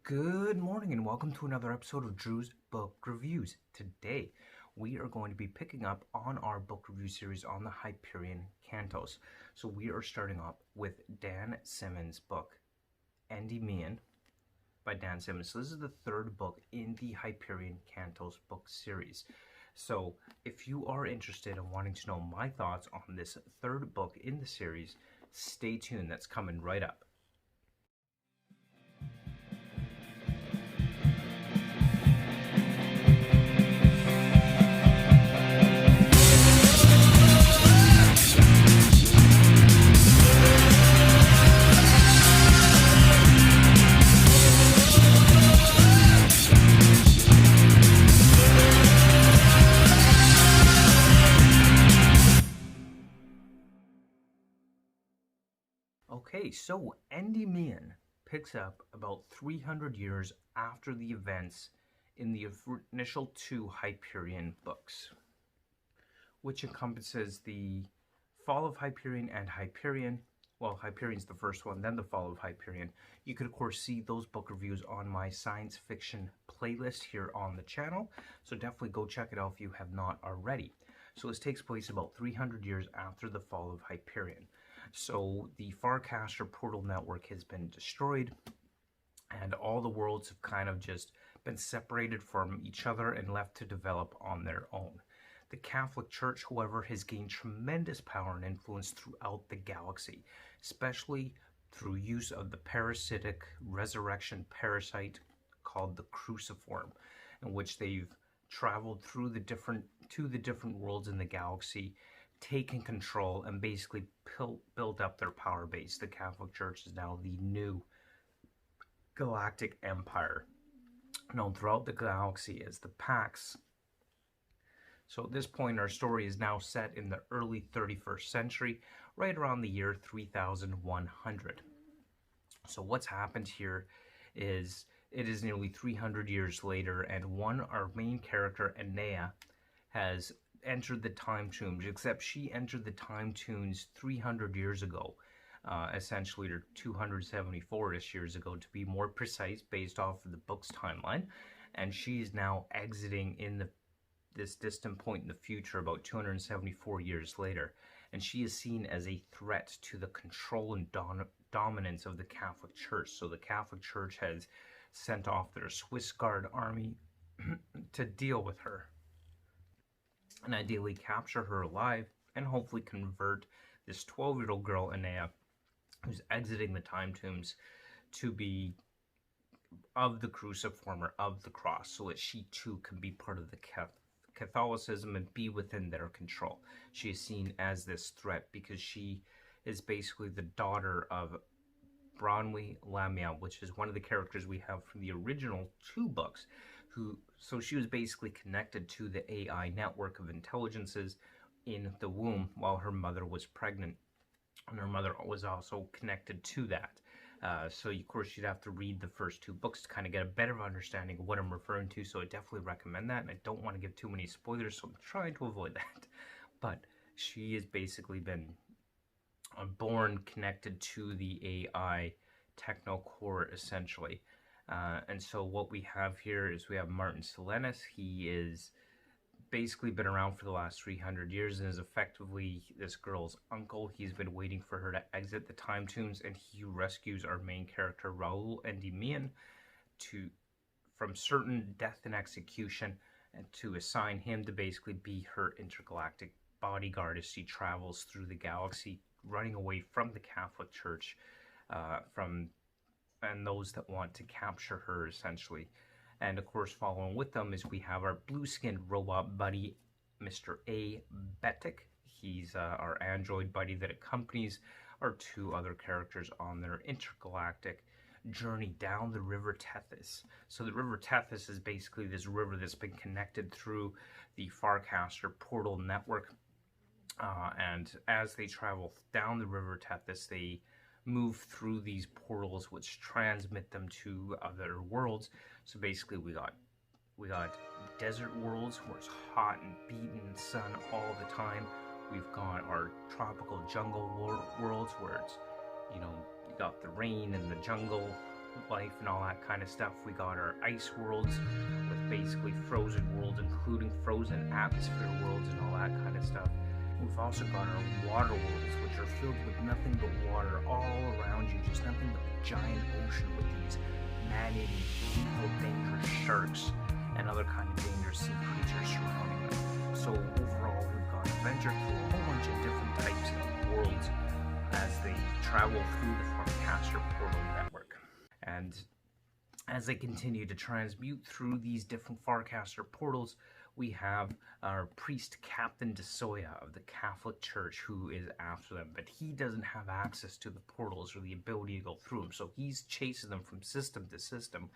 Good morning and welcome to another episode of Drew's Book Reviews. Today we are going to be picking up on our book review series on the Hyperion Cantos. So we are starting up with Dan Simmons' book, ENDYMION by Dan Simmons. So this is the third book in the Hyperion Cantos book series. So if you are interested in wanting to know my thoughts on this third book in the series, stay tuned. That's coming right up. Okay, so ENDYMION picks up about 300 years after the events in the initial two Hyperion books, which encompasses the fall of Hyperion and Hyperion. Well, Hyperion's the first one, then the fall of Hyperion. You could, of course, see those book reviews on my science fiction playlist here on the channel, so definitely go check it out if you have not already. So this takes place about 300 years after the fall of Hyperion. So the Farcaster portal network has been destroyed, and all the worlds have kind of just been separated from each other and left to develop on their own. The Catholic Church, however, has gained tremendous power and influence throughout the galaxy, especially through use of the parasitic resurrection parasite called the Cruciform, in which they've traveled through the different worlds in the galaxy, taken control, and basically built up their power base. The Catholic Church is now the new galactic empire, known throughout the galaxy as the Pax. So at this point, our story is now set in the early 31st century, right around the year 3100. So what's happened here is it is nearly 300 years later, and our main character, Enea, has entered the time tombs, except she entered the time tombs 300 years ago, essentially, or 274-ish years ago, to be more precise, based off of the book's timeline. And she is now exiting in this distant point in the future, about 274 years later. And she is seen as a threat to the control and dominance of the Catholic Church. So the Catholic Church has sent off their Swiss Guard army to deal with her, and ideally capture her alive and hopefully convert this 12-year-old girl, Enea, who's exiting the time tombs, to be of the cruciform, or of the cross, so that she too can be part of the Catholicism and be within their control. She is seen as this threat because she is basically the daughter of Bronwy Lamia, which is one of the characters we have from the original two books. So she was basically connected to the AI network of intelligences in the womb while her mother was pregnant, and her mother was also connected to that. So of course you'd have to read the first two books to kind of get a better understanding of what I'm referring to, so I definitely recommend that, and I don't want to give too many spoilers, so I'm trying to avoid that. But she has basically been born connected to the AI techno core, essentially. And so what we have here is we have Martin Silenis. He is basically been around for the last 300 years and is effectively this girl's uncle. He's been waiting for her to exit the time tombs, and he rescues our main character, Raoul ENDYMION, from certain death and execution, and to assign him to basically be her intergalactic bodyguard as she travels through the galaxy, running away from the Catholic Church, and those that want to capture her, essentially. And of course, following with them is we have our blue-skinned robot buddy, Mr. A. Betic. He's our android buddy that accompanies our two other characters on their intergalactic journey down the River Tethys. So the River Tethys is basically this river that's been connected through the Farcaster portal network. And as they travel down the River Tethys, they move through these portals which transmit them to other worlds. So basically we got desert worlds where it's hot and beaten sun all the time. We've got our tropical jungle worlds where it's, you got the rain and the jungle life and all that kind of stuff. We got our ice worlds with basically frozen worlds, including frozen atmosphere worlds and all that kind of stuff. We've also got our water worlds, which are filled with nothing but water all around you, just nothing but a giant ocean with these man-eating, lethal, dangerous sharks and other kind of dangerous sea creatures surrounding them. So overall, we've got adventure through a whole bunch of different types of worlds as they travel through the Farcaster portal network. And as they continue to transmute through these different Farcaster portals, we have our priest Captain DeSoya of the Catholic Church who is after them, but he doesn't have access to the portals or the ability to go through them, so he's chasing them from system to system,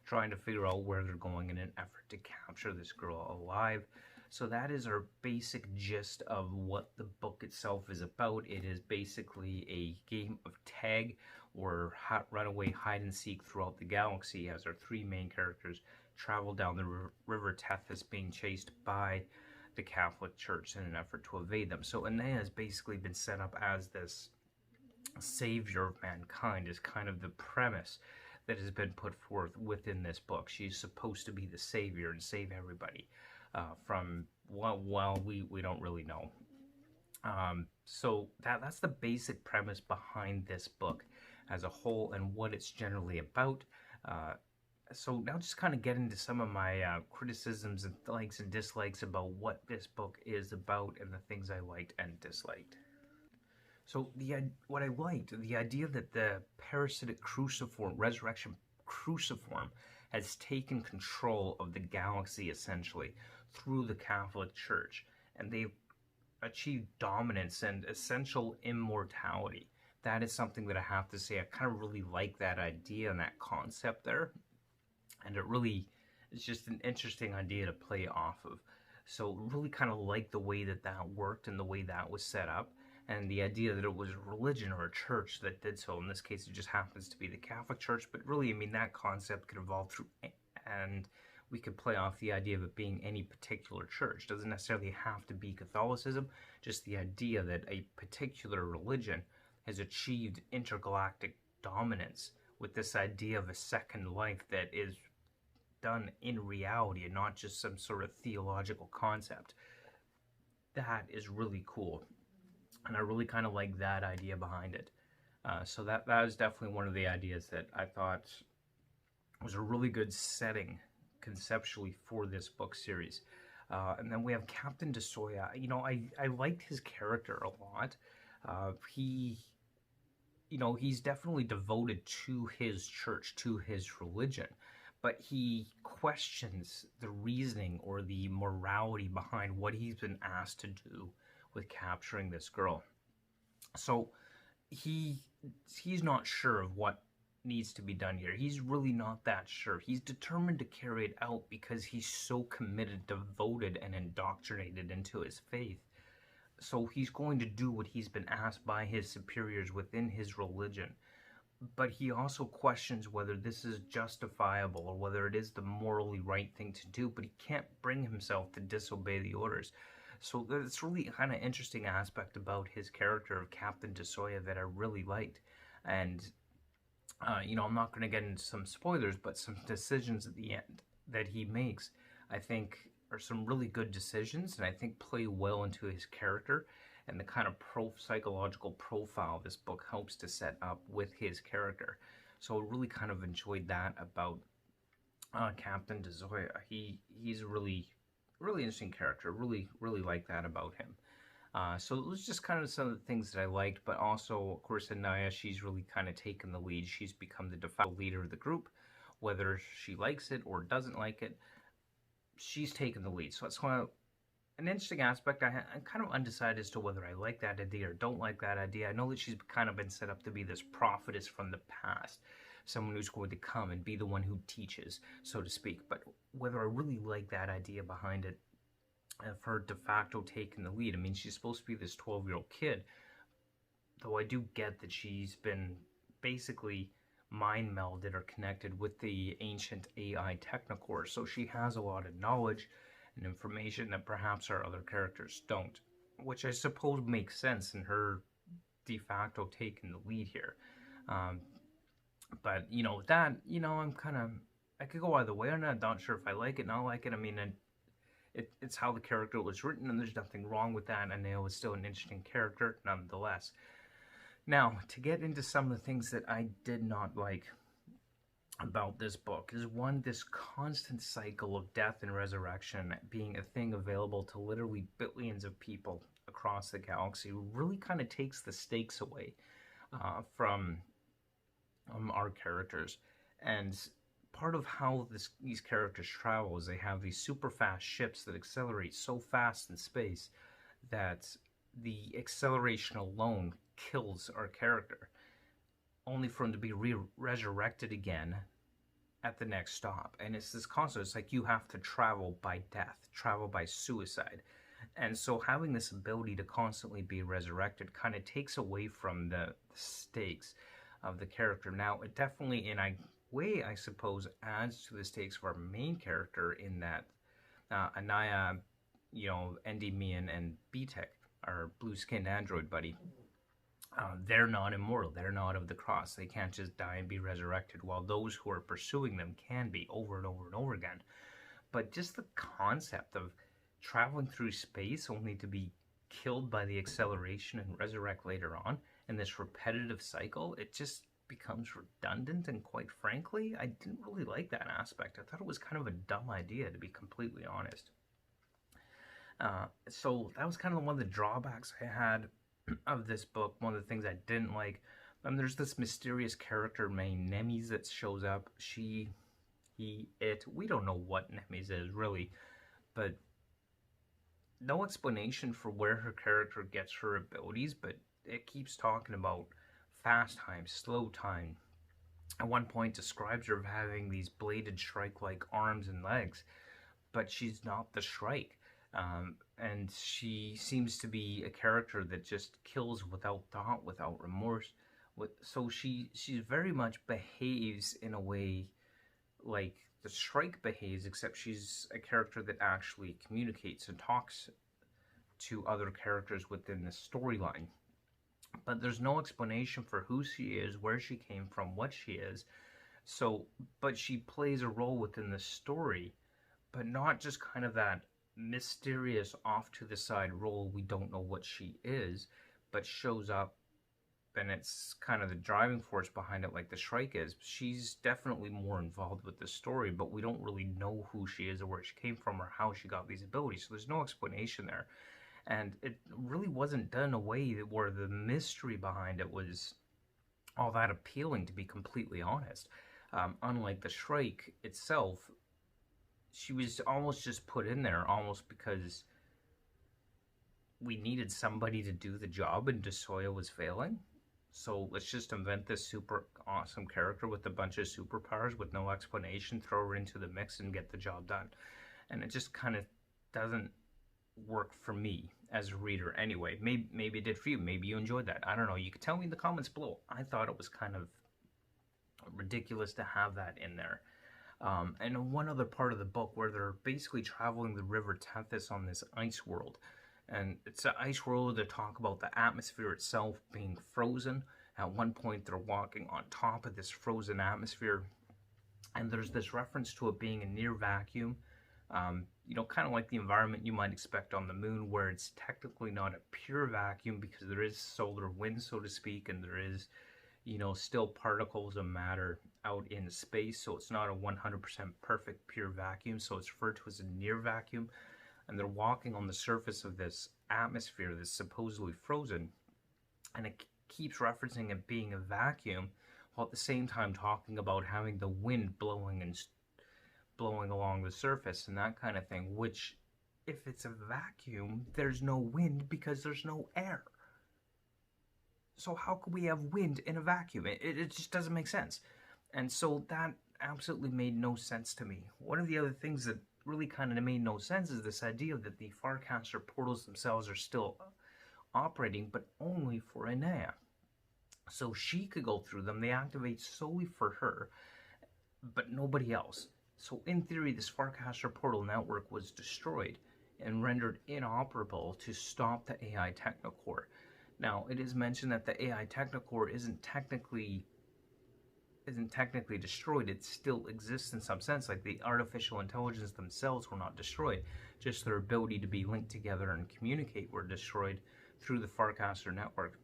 trying to figure out where they're going in an effort to capture this girl alive. So that is our basic gist of what the book itself is about. It is basically a game of tag or runaway hide and seek throughout the galaxy as our three main characters travel down the river Tethys, being chased by the Catholic Church in an effort to evade them. So Enea has basically been set up as this savior of mankind, is kind of the premise that has been put forth within this book. She's supposed to be the savior and save everybody from, well, we don't really know. So that's the basic premise behind this book as a whole and what it's generally about. So now just kind of get into some of my criticisms and likes and dislikes about what this book is about and the things I liked and disliked. So what I liked, the idea that the parasitic cruciform, resurrection cruciform, has taken control of the galaxy essentially through the Catholic Church, and they've achieved dominance and essential immortality. That is something that I have to say, I kind of really like that idea and that concept there. And it really is just an interesting idea to play off of. So really kind of like the way that worked and the way that was set up. And the idea that it was a religion or a church that did so. In this case, it just happens to be the Catholic Church. But really, I mean, that concept could evolve through, and we could play off the idea of it being any particular church. It doesn't necessarily have to be Catholicism, just the idea that a particular religion has achieved intergalactic dominance with this idea of a second life that is done in reality and not just some sort of theological concept. That is really cool, and I really kind of like that idea behind it. So that was definitely one of the ideas that I thought was a really good setting conceptually for this book series. And then we have Captain DeSoya. You know, I liked his character a lot. He's definitely devoted to his church, to his religion, but he questions the reasoning or the morality behind what he's been asked to do with capturing this girl. So he's not sure of what needs to be done here. He's really not that sure. He's determined to carry it out because he's so committed, devoted, and indoctrinated into his faith. So he's going to do what he's been asked by his superiors within his religion. But he also questions whether this is justifiable or whether it is the morally right thing to do, but he can't bring himself to disobey the orders. So that's really kind of interesting aspect about his character of Captain DeSoya that I really liked. And, I'm not going to get into some spoilers, but some decisions at the end that he makes, I think, are some really good decisions, and I think play well into his character and the kind of psychological profile this book helps to set up with his character. So I really kind of enjoyed that about Captain DeSoya. He's a really interesting character. Really like that about him. So it was just kind of some of the things that I liked, but also, of course, Anaya, she's really kind of taken the lead. She's become the de facto leader of the group. Whether she likes it or doesn't like it, she's taken the lead. So that's why an interesting aspect. I'm kind of undecided as to whether I like that idea or don't like that idea. I know that she's kind of been set up to be this prophetess from the past, someone who's going to come and be the one who teaches, so to speak. But whether I really like that idea behind it, of her de facto taking the lead. I mean, she's supposed to be this 12-year-old kid, though I do get that she's been basically mind melded or connected with the ancient AI Technocore, so she has a lot of knowledge and information that perhaps our other characters don't, which I suppose makes sense in her de facto taking the lead here. But, that, I'm kind of, I could go either way. I'm not sure if I like it, not like it. I mean, it's how the character was written, and there's nothing wrong with that, and it was still an interesting character, nonetheless. Now, to get into some of the things that I did not like about this book is one, this constant cycle of death and resurrection being a thing available to literally billions of people across the galaxy really kind of takes the stakes away from our characters. And part of how these characters travel is they have these super fast ships that accelerate so fast in space that the acceleration alone kills our character, only for him to be resurrected again at the next stop. And it's this constant, it's like you have to travel by death, travel by suicide. And so having this ability to constantly be resurrected kind of takes away from the stakes of the character. Now, it definitely, in a way, I suppose, adds to the stakes of our main character in that Anaya, ENDYMION, and BTEC, our blue-skinned android buddy, they're not immortal. They're not of the cross. They can't just die and be resurrected, while those who are pursuing them can be over and over and over again. But just the concept of traveling through space only to be killed by the acceleration and resurrect later on, and this repetitive cycle, it just becomes redundant. And quite frankly, I didn't really like that aspect. I thought it was kind of a dumb idea, to be completely honest. So that was kind of one of the drawbacks I had of this book. One of the things I didn't like. There's this mysterious character named Nemes that shows up. She, he, it. We don't know what Nemes is really, but no explanation for where her character gets her abilities. But it keeps talking about fast time, slow time. At one point, describes her of having these bladed shrike-like arms and legs, but she's not the Shrike. And she seems to be a character that just kills without thought, without remorse. So she very much behaves in a way like the Shrike behaves, except she's a character that actually communicates and talks to other characters within the storyline. But there's no explanation for who she is, where she came from, what she is. So, but she plays a role within the story, but not just kind of that mysterious off to the side role. We don't know what she is, but shows up, and it's kind of the driving force behind it, like the Shrike is. She's definitely more involved with the story, but we don't really know who she is or where she came from or how she got these abilities. So there's no explanation there, and it really wasn't done in a way where the mystery behind it was all that appealing, to be completely honest. Unlike the Shrike itself, she was almost just put in there almost because we needed somebody to do the job and DeSoya was failing. So let's just invent this super awesome character with a bunch of superpowers with no explanation, throw her into the mix and get the job done. And it just kind of doesn't work for me as a reader anyway. Maybe it did for you. Maybe you enjoyed that. I don't know. You can tell me in the comments below. I thought it was kind of ridiculous to have that in there. And one other part of the book where they're basically traveling the River Tethys on this ice world. And it's an ice world. They talk about the atmosphere itself being frozen. At one point, they're walking on top of this frozen atmosphere. And there's this reference to it being a near vacuum. Kind of like the environment you might expect on the moon, where it's technically not a pure vacuum because there is solar wind, so to speak, and there is, still particles of matter out in space, so it's not a 100% perfect pure vacuum, so it's referred to as a near vacuum. And they're walking on the surface of this atmosphere that's supposedly frozen, and it keeps referencing it being a vacuum, while at the same time talking about having the wind blowing along the surface and that kind of thing, which, if it's a vacuum, there's no wind because there's no air. So how could we have wind in a vacuum? It just doesn't make sense. And so that absolutely made no sense to me. One of the other things that really kind of made no sense is this idea that the Farcaster portals themselves are still operating, but only for Anaya. So she could go through them. They activate solely for her, but nobody else. So in theory, this Farcaster portal network was destroyed and rendered inoperable to stop the AI Technocore. Now, it is mentioned that the AI Technocore isn't technically isn't technically destroyed. It still exists in some sense. Like the artificial intelligence themselves were not destroyed. Just their ability to be linked together and communicate were destroyed through the Farcaster network.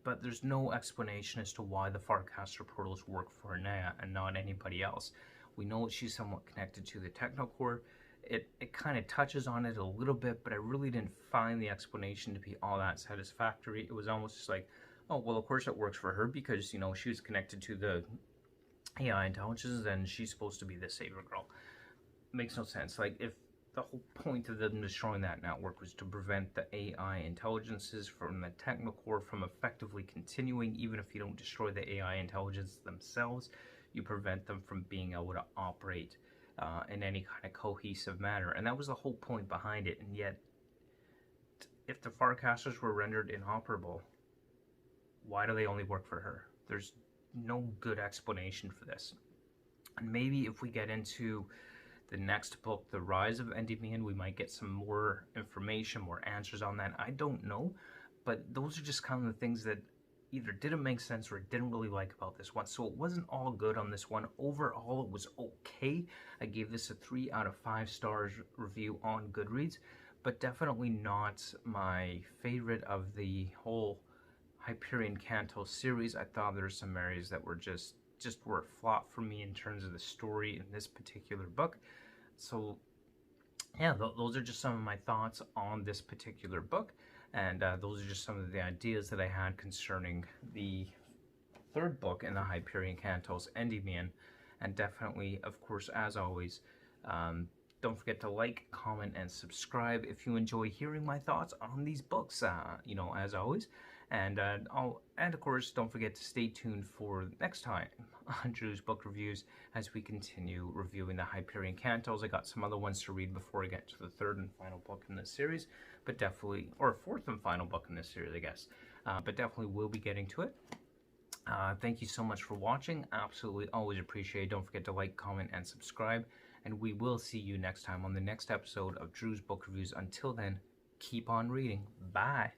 But there's no explanation as to why the Farcaster portals work for Naya and not anybody else. We know she's somewhat connected to the Technocore. It kind of touches on it a little bit, but I really didn't find the explanation to be all that satisfactory. It was almost just like, oh, well, of course it works for her because, you know, she was connected to the AI intelligence and she's supposed to be the savior girl. Makes no sense. Like, if the whole point of them destroying that network was to prevent the AI intelligences from the Technocore from effectively continuing, even if you don't destroy the AI intelligence themselves, you prevent them from being able to operate in any kind of cohesive manner. And that was the whole point behind it. And yet, if the Farcasters were rendered inoperable, why do they only work for her? There's no good explanation for this. And maybe if we get into the next book, The Rise of ENDYMION, we might get some more information, more answers on that. I don't know, but those are just kind of the things that either didn't make sense or didn't really like about this one. So it wasn't all good on this one. Overall, it was okay. I gave this a 3 out of 5 stars review on Goodreads, but definitely not my favorite of the whole Hyperion Cantos series. I thought there were some areas that were just were a flop for me in terms of the story in this particular book. So yeah, those are just some of my thoughts on this particular book. And those are just some of the ideas that I had concerning the third book in the Hyperion Cantos, ENDYMION. And definitely, of course, as always, don't forget to like, comment, and subscribe if you enjoy hearing my thoughts on these books, you know, as always. And of course, don't forget to stay tuned for next time on Drew's Book Reviews as we continue reviewing the Hyperion Cantos. I got some other ones to read before I get to the third and final book in this series, but definitely, or fourth and final book in this series, I guess. But definitely will be getting to it. Thank you so much for watching. Absolutely always appreciate it. Don't forget to like, comment, and subscribe. And we will see you next time on the next episode of Drew's Book Reviews. Until then, keep on reading. Bye.